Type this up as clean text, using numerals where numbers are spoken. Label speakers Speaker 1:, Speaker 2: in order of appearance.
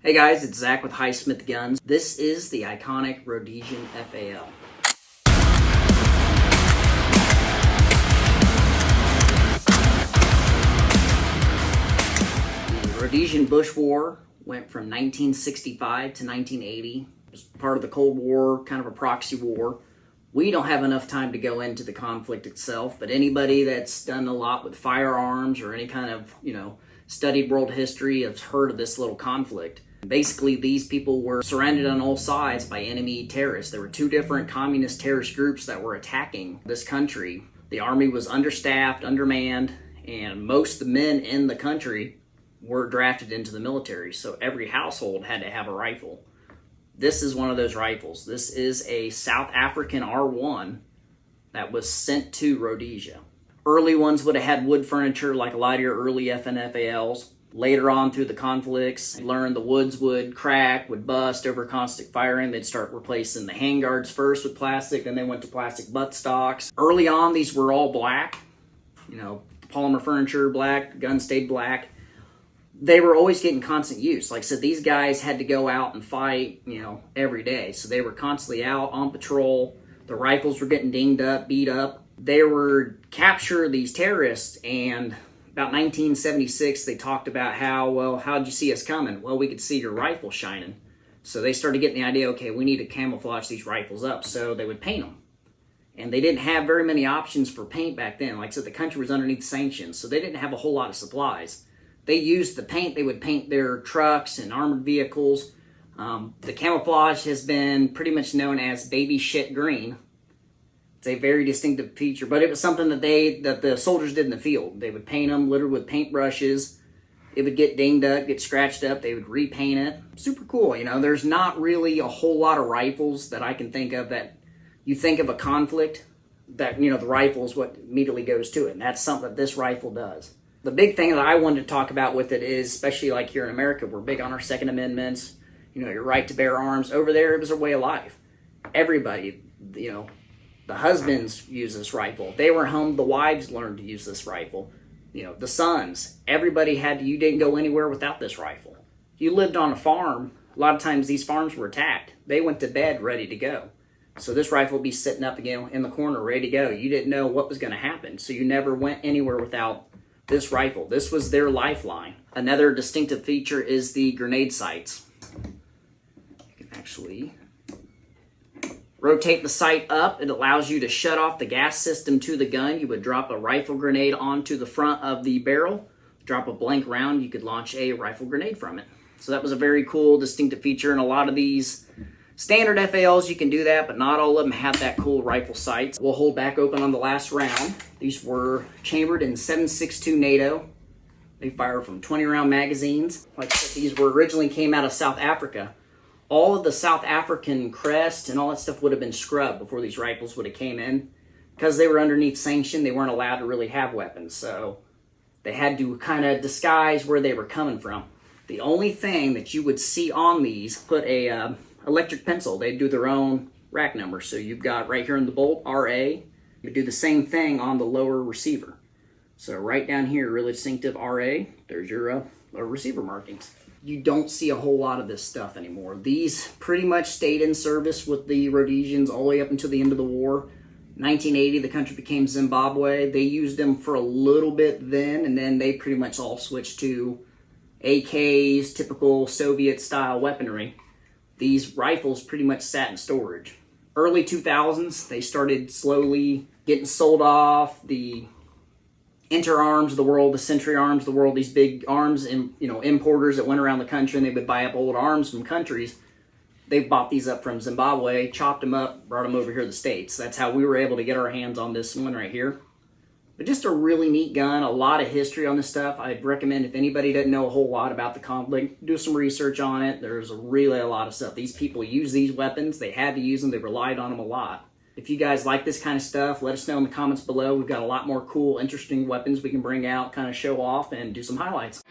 Speaker 1: Hey guys, it's Zach with Highsmith Guns. This is the iconic Rhodesian FAL. The Rhodesian Bush War went from 1965 to 1980. It was part of the Cold War, kind of a proxy war. We don't have enough time to go into the conflict itself, but anybody that's done a lot with firearms or any kind of, studied world history has heard of this little conflict. Basically, these people were surrounded on all sides by enemy terrorists. There were two different communist terrorist groups that were attacking this country. The army was understaffed, undermanned, and most of the men in the country were drafted into the military. So every household had to have a rifle. This is one of those rifles. This is a South African R1 that was sent to Rhodesia. Early ones would have had wood furniture like a lot of your early FN FALs. Later on through the conflicts, learned the woods would crack, would bust over constant firing. They'd start replacing the handguards first with plastic, then they went to plastic buttstocks. Early on, these were all black. Polymer furniture, black, gun stayed black. They were always getting constant use. Like I said, these guys had to go out and fight, every day. So they were constantly out on patrol. The rifles were getting dinged up, beat up. They were capture these terrorists, and about 1976, they talked about how'd you see us coming? Well, we could see your rifle shining. So they started getting the idea, okay, we need to camouflage these rifles up. So they would paint them. And they didn't have very many options for paint back then. Like I said, the country was underneath sanctions, so they didn't have a whole lot of supplies. They used the paint. They would paint their trucks and armored vehicles. The camouflage has been pretty much known as baby shit green. It's a very distinctive feature, but it was something that the soldiers did in the field. They would paint them littered with paintbrushes. It would get dinged up, get scratched up. They would repaint it. Super cool. There's not really a whole lot of rifles that I can think of that you think of a conflict that, the rifle is what immediately goes to it. And that's something that this rifle does. The big thing that I wanted to talk about with it is, especially like here in America, we're big on our Second Amendments, your right to bear arms. Over there, it was a way of life. Everybody, the husbands use this rifle. They were home, the wives learned to use this rifle. The sons, everybody you didn't go anywhere without this rifle. If you lived on a farm, a lot of times these farms were attacked. They went to bed ready to go. So this rifle would be sitting up again in the corner ready to go. You didn't know what was going to happen, so you never went anywhere without this rifle. This was their lifeline. Another distinctive feature is the grenade sights. You can actually rotate the sight up. It allows you to shut off the gas system to the gun. You would drop a rifle grenade onto the front of the barrel, drop a blank round, you could launch a rifle grenade from it. So that was a very cool, distinctive feature, and a lot of these standard FALs you can do that, but not all of them have that cool rifle sight. We'll hold back open on the last round. These were chambered in 7.62 NATO. They fire from 20-round magazines. Like I said, these originally came out of South Africa. All of the South African crest and all that stuff would have been scrubbed before these rifles would have came in. Because they were underneath sanction, they weren't allowed to really have weapons. So they had to kind of disguise where they were coming from. The only thing that you would see on these, put a electric pencil. They'd do their own rack number. So you've got right here in the bolt, RA. You do the same thing on the lower receiver. So right down here, really distinctive RA. There's your receiver markings. You don't see a whole lot of this stuff anymore. These pretty much stayed in service with the Rhodesians all the way up until the end of the war. 1980, the country became Zimbabwe. They used them for a little bit then, and then they pretty much all switched to AKs, typical Soviet-style weaponry. These rifles pretty much sat in storage. Early 2000s, they started slowly getting sold off. The Inter Arms of the world, the Century Arms of the world, these big arms and importers that went around the country and they would buy up old arms from countries. They bought these up from Zimbabwe, chopped them up, brought them over here to the States. That's how we were able to get our hands on this one right here. But just a really neat gun, a lot of history on this stuff. I'd recommend if anybody doesn't know a whole lot about the conflict, do some research on it. There's really a lot of stuff. These people use these weapons. They had to use them. They relied on them a lot. If you guys like this kind of stuff, let us know in the comments below. We've got a lot more cool, interesting weapons we can bring out, kind of show off, and do some highlights.